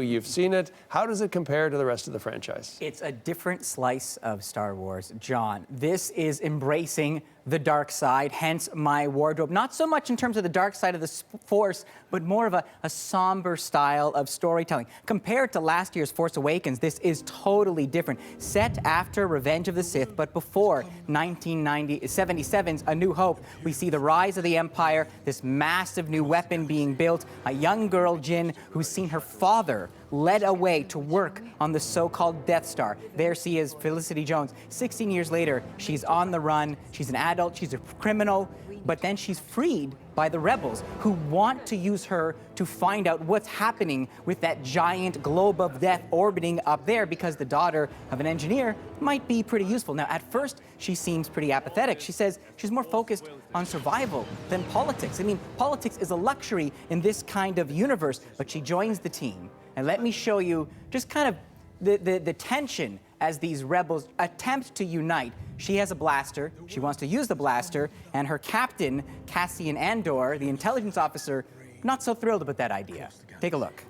You've seen it. How does it compare to the rest of the franchise? It's a different slice of Star Wars, John. This is embracing the dark side, hence my wardrobe. Not so much in terms of the dark side of the Force, but more of a somber style of storytelling. Compared to last year's Force Awakens, this is totally different. Set after Revenge of the Sith, but before 1977's A New Hope, we see the rise of the Empire, this massive new weapon being built, a young girl, Jyn, who's seen her father led away to work on the so-called Death Star. There she is, Felicity Jones. 16 years later, she's on the run, she's an adult, she's a criminal, but then she's freed by the rebels who want to use her to find out what's happening with that giant globe of death orbiting up there, because the daughter of an engineer might be pretty useful. Now, at first, she seems pretty apathetic. She says she's more focused on survival than politics. I mean, politics is a luxury in this kind of universe, but she joins the team. And let me show you just kind of the tension as these rebels attempt to unite. She has a blaster, she wants to use the blaster, and her captain, Cassian Andor, the intelligence officer, not so thrilled about that idea. Take a look.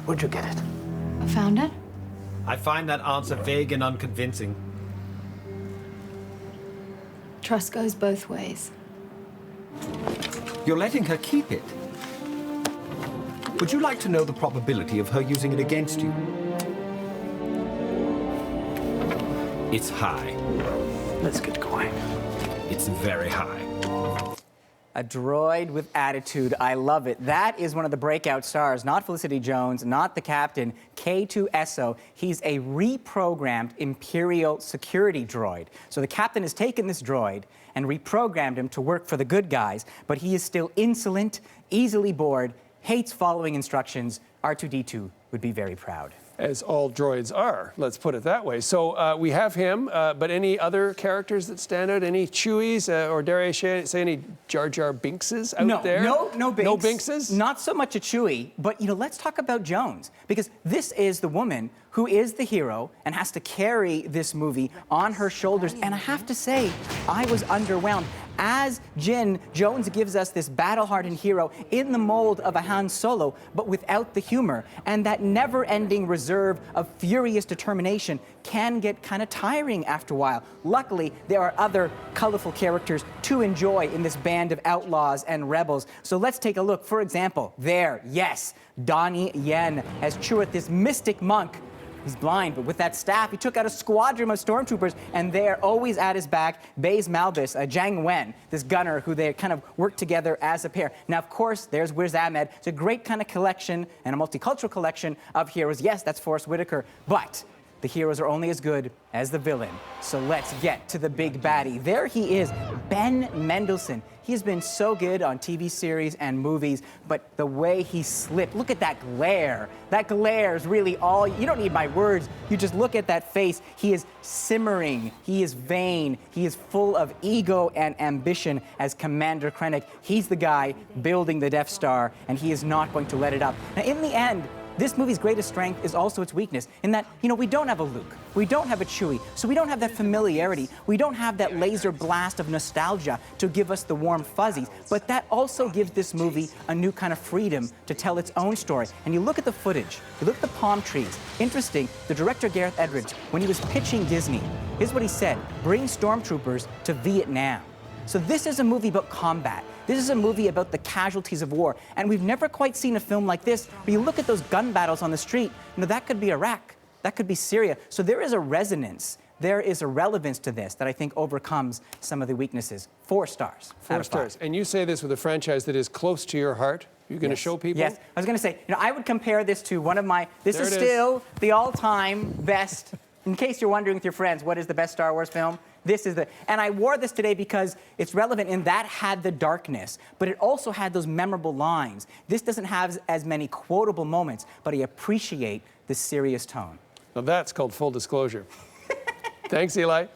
Where'd you get it? I found it. I find that answer vague and unconvincing. Trust goes both ways. You're letting her keep it? Would you like to know the probability of her using it against you? It's high. Let's get going. It's very high. A droid with attitude. I love it. That is one of the breakout stars, not Felicity Jones, not the captain, K2SO. He's a reprogrammed Imperial security droid. So the captain has taken this droid and reprogrammed him to work for the good guys, but he is still insolent, easily bored, hates following instructions. R2-D2 would be very proud. As all droids are, let's put it that way. So we have him, but any other characters that stand out? Any Chewies, or dare I say any Jar Jar Binkses out there? No Binks. No Binkses? Not so much a Chewie, but let's talk about Jones, because this is the woman who is the hero and has to carry this movie on her shoulders. And I have to say, I was underwhelmed. As Jyn, Jones gives us this battle-hardened hero in the mold of a Han Solo, but without the humor. And that never-ending reserve of furious determination can get kind of tiring after a while. Luckily, there are other colorful characters to enjoy in this band of outlaws and rebels. So let's take a look. For example, yes, Donnie Yen as Chirrut, this mystic monk. He's blind, but with that staff, he took out a squadron of stormtroopers, and there, always at his back, Baze Malbus, Zhang Wen, this gunner who they kind of work together as a pair. Now, of course, there's Wiz Ahmed. It's a great kind of collection and a multicultural collection of heroes. Yes, that's Forrest Whitaker, but the heroes are only as good as the villain. So let's get to the big baddie. There he is, Ben Mendelsohn. He has been so good on TV series and movies, but the way he slipped, look at that glare. That glare is really all, you don't need my words. You just look at that face. He is simmering, he is vain, he is full of ego and ambition as Commander Krennic. He's the guy building the Death Star, and he is not going to let it up. Now, in the end, this movie's greatest strength is also its weakness, in that, we don't have a Luke, we don't have a Chewie, so we don't have that familiarity, we don't have that laser blast of nostalgia to give us the warm fuzzies, but that also gives this movie a new kind of freedom to tell its own story. And you look at the footage, you look at the palm trees. Interesting, the director Gareth Edwards, when he was pitching Disney, here's what he said: bring stormtroopers to Vietnam. So this is a movie about combat. This is a movie about the casualties of war. And we've never quite seen a film like this, where you look at those gun battles on the street, that could be Iraq, that could be Syria. So there is a resonance, there is a relevance to this that I think overcomes some of the weaknesses. 4 stars. 4 stars. And you say this with a franchise that is close to your heart. You're going to show people? Yes. I was going to say, I would compare this to one of my, this is still the all-time best. In case you're wondering with your friends, what is the best Star Wars film? This is and I wore this today because it's relevant in that had the darkness, but it also had those memorable lines. This doesn't have as many quotable moments, but I appreciate the serious tone. Now that's called full disclosure. Thanks, Eli.